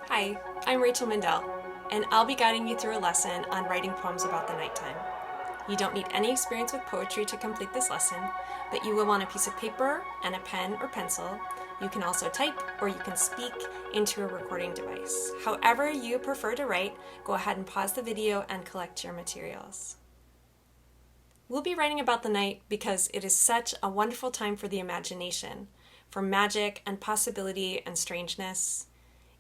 Hi, I'm Rachel Mindell, and I'll be guiding you through a lesson on writing poems about the nighttime. You don't need any experience with poetry to complete this lesson, but you will want a piece of paper and a pen or pencil. You can also type or you can speak into a recording device. However you prefer to write, go ahead and pause the video and collect your materials. We'll be writing about the night because it is such a wonderful time for the imagination, for magic and possibility and strangeness.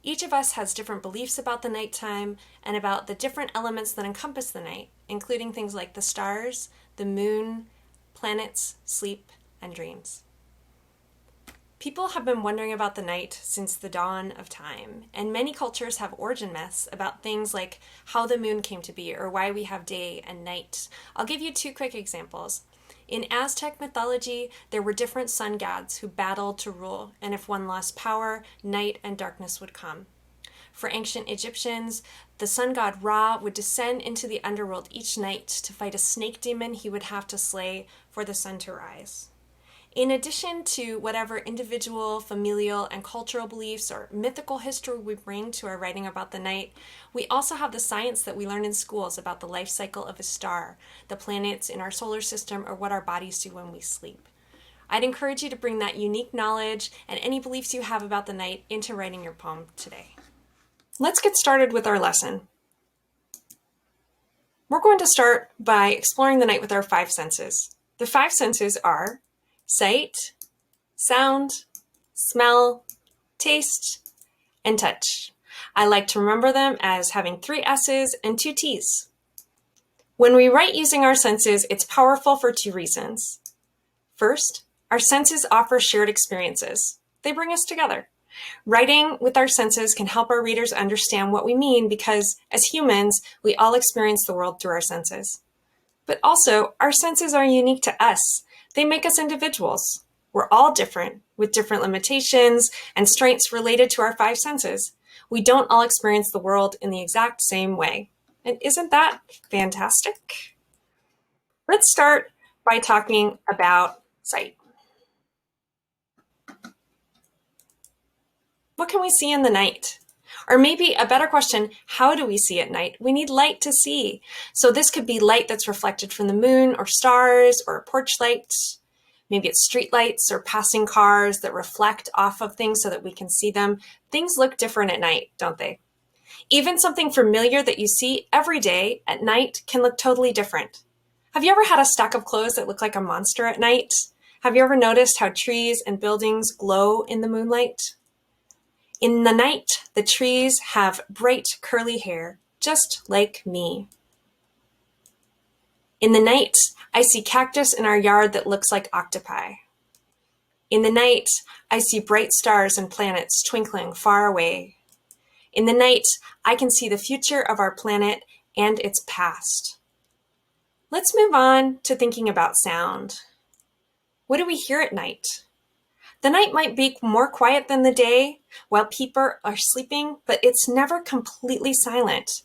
Each of us has different beliefs about the nighttime and about the different elements that encompass the night, including things like the stars, the moon, planets, sleep, and dreams. People have been wondering about the night since the dawn of time, and many cultures have origin myths about things like how the moon came to be or why we have day and night. I'll give you two quick examples. In Aztec mythology, there were different sun gods who battled to rule, and if one lost power, night and darkness would come. For ancient Egyptians, the sun god Ra would descend into the underworld each night to fight a snake demon he would have to slay for the sun to rise. In addition to whatever individual, familial, and cultural beliefs or mythical history we bring to our writing about the night, we also have the science that we learn in schools about the life cycle of a star, the planets in our solar system, or what our bodies do when we sleep. I'd encourage you to bring that unique knowledge and any beliefs you have about the night into writing your poem today. Let's get started with our lesson. We're going to start by exploring the night with our five senses. The five senses are sight, sound, smell, taste, and touch. I like to remember them as having 3 S's and 2 T's. When we write using our senses, it's powerful for 2 reasons. First, our senses offer shared experiences. They bring us together. Writing with our senses can help our readers understand what we mean because, as humans, we all experience the world through our senses. But also, our senses are unique to us. They make us individuals. We're all different, with different limitations and strengths related to our 5 senses. We don't all experience the world in the exact same way. And isn't that fantastic? Let's start by talking about sight. What can we see in the night? Or maybe a better question, how do we see at night? We need light to see. So this could be light that's reflected from the moon or stars or a porch light. Maybe it's street lights or passing cars that reflect off of things so that we can see them. Things look different at night, don't they? Even something familiar that you see every day at night can look totally different. Have you ever had a stack of clothes that look like a monster at night? Have you ever noticed how trees and buildings glow in the moonlight? In the night, the trees have bright curly hair, just like me. In the night, I see cactus in our yard that looks like octopi. In the night, I see bright stars and planets twinkling far away. In the night, I can see the future of our planet and its past. Let's move on to thinking about sound. What do we hear at night? The night might be more quiet than the day while people are sleeping, but it's never completely silent.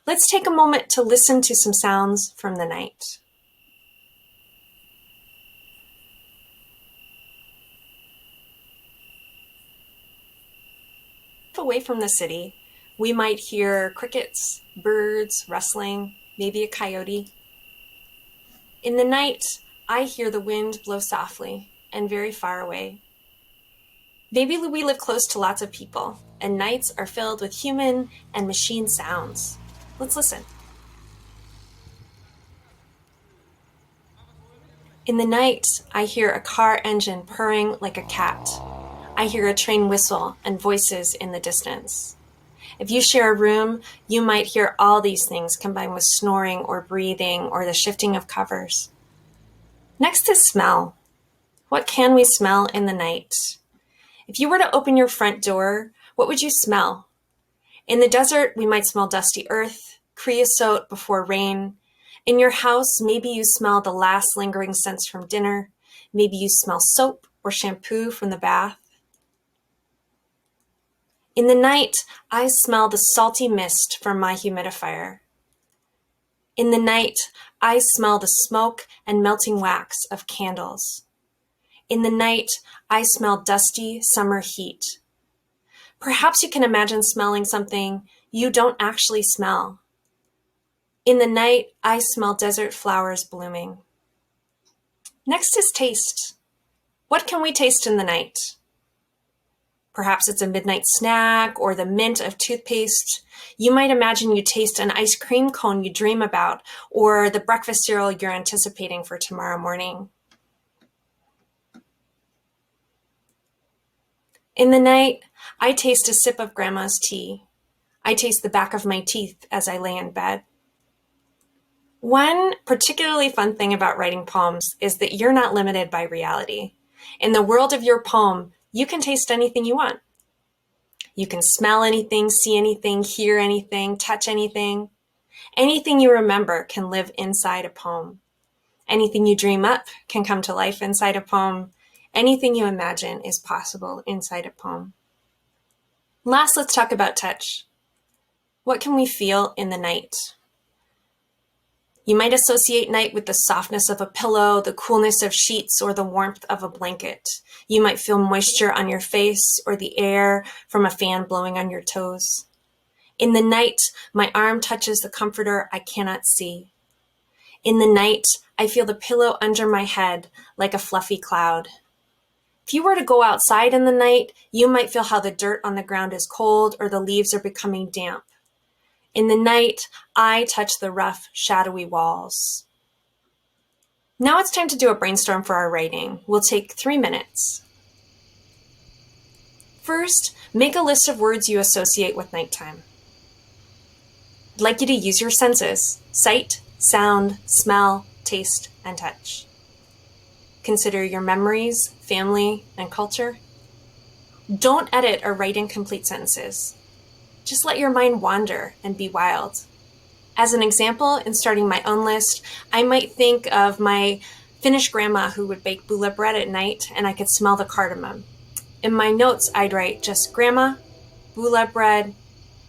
Let's take a moment to listen to some sounds from the night. Away from the city, we might hear crickets, birds, rustling, maybe a coyote. In the night, I hear the wind blow softly and very far away. Maybe we live close to lots of people, and nights are filled with human and machine sounds. Let's listen. In the night, I hear a car engine purring like a cat. I hear a train whistle and voices in the distance. If you share a room, you might hear all these things combined with snoring or breathing or the shifting of covers. Next is smell. What can we smell in the night? If you were to open your front door, what would you smell? In the desert, we might smell dusty earth, creosote before rain. In your house, maybe you smell the last lingering scents from dinner. Maybe you smell soap or shampoo from the bath. In the night, I smell the salty mist from my humidifier. In the night, I smell the smoke and melting wax of candles. In the night, I smell dusty summer heat. Perhaps you can imagine smelling something you don't actually smell. In the night, I smell desert flowers blooming. Next is taste. What can we taste in the night? Perhaps it's a midnight snack or the mint of toothpaste. You might imagine you taste an ice cream cone you dream about or the breakfast cereal you're anticipating for tomorrow morning. In the night, I taste a sip of Grandma's tea. I taste the back of my teeth as I lay in bed. One particularly fun thing about writing poems is that you're not limited by reality. In the world of your poem, you can taste anything you want. You can smell anything, see anything, hear anything, touch anything. Anything you remember can live inside a poem. Anything you dream up can come to life inside a poem. Anything you imagine is possible inside a poem. Last, let's talk about touch. What can we feel in the night? You might associate night with the softness of a pillow, the coolness of sheets, or the warmth of a blanket. You might feel moisture on your face or the air from a fan blowing on your toes. In the night, my arm touches the comforter I cannot see. In the night, I feel the pillow under my head like a fluffy cloud. If you were to go outside in the night, you might feel how the dirt on the ground is cold or the leaves are becoming damp. In the night, I touch the rough, shadowy walls. Now it's time to do a brainstorm for our writing. We'll take 3 minutes. First, make a list of words you associate with nighttime. I'd like you to use your senses: sight, sound, smell, taste, and touch. Consider your memories, family, and culture. Don't edit or write incomplete sentences. Just let your mind wander and be wild. As an example, in starting my own list, I might think of my Finnish grandma who would bake bulla bread at night, and I could smell the cardamom. In my notes, I'd write just grandma, bulla bread,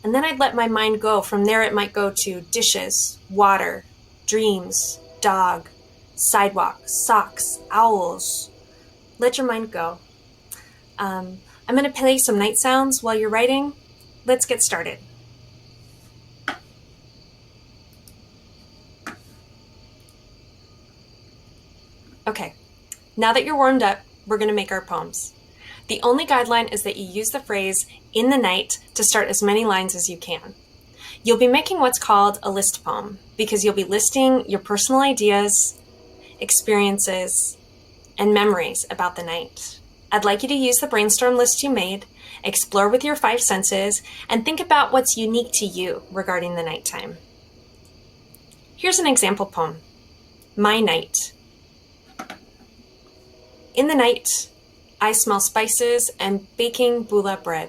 and then I'd let my mind go. From there, it might go to dishes, water, dreams, dog, sidewalk, socks, owls. Let your mind go. I'm going to play some night sounds while you're writing. Let's get started. Okay, now that you're warmed up, we're going to make our poems. The only guideline is that you use the phrase "in the night" to start as many lines as you can. You'll be making what's called a list poem because you'll be listing your personal ideas, experiences, and memories about the night. I'd like you to use the brainstorm list you made, explore with your 5 senses, and think about what's unique to you regarding the nighttime. Here's an example poem, My Night. In the night, I smell spices and baking bulla bread.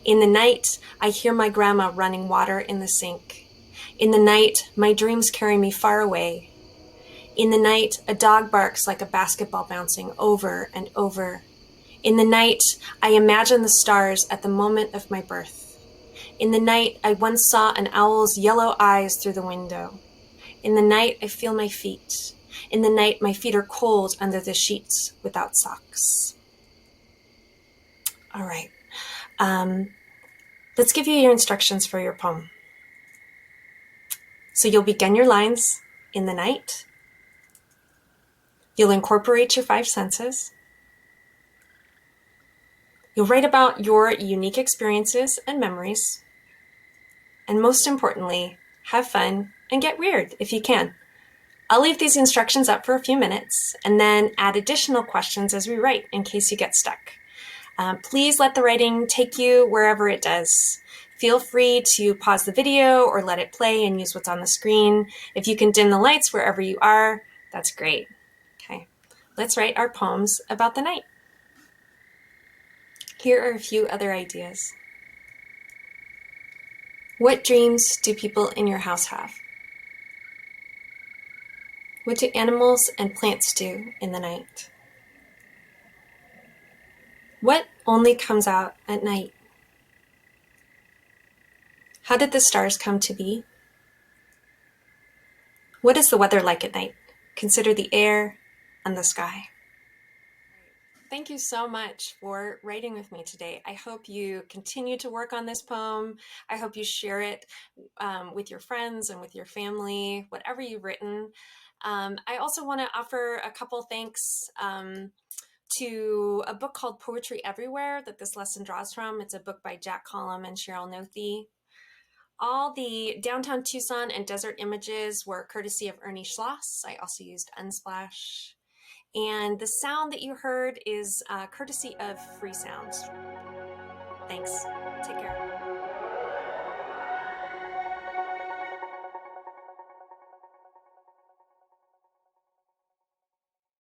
In the night, I hear my grandma running water in the sink. In the night, my dreams carry me far away. In the night, a dog barks like a basketball bouncing over and over. In the night, I imagine the stars at the moment of my birth. In the night, I once saw an owl's yellow eyes through the window. In the night, I feel my feet. In the night, my feet are cold under the sheets without socks. All right. Let's give you your instructions for your poem. So you'll begin your lines in the night. You'll incorporate your 5 senses. You'll write about your unique experiences and memories. And most importantly, have fun and get weird if you can. I'll leave these instructions up for a few minutes and then add additional questions as we write in case you get stuck. Please let the writing take you wherever it does. Feel free to pause the video or let it play and use what's on the screen. If you can dim the lights wherever you are, that's great. Okay, let's write our poems about the night. Here are a few other ideas. What dreams do people in your house have? What do animals and plants do in the night? What only comes out at night? How did the stars come to be? What is the weather like at night? Consider the air and the sky. Thank you so much for writing with me today. I hope you continue to work on this poem. I hope you share it with your friends and with your family, whatever you've written. I also want to offer a couple thanks to a book called Poetry Everywhere that this lesson draws from. It's a book by Jack Collum and Cheryl Nothey. All the downtown Tucson and desert images were courtesy of Ernie Schloss. I also used Unsplash. And the sound that you heard is courtesy of Free Sounds. Thanks. Take care.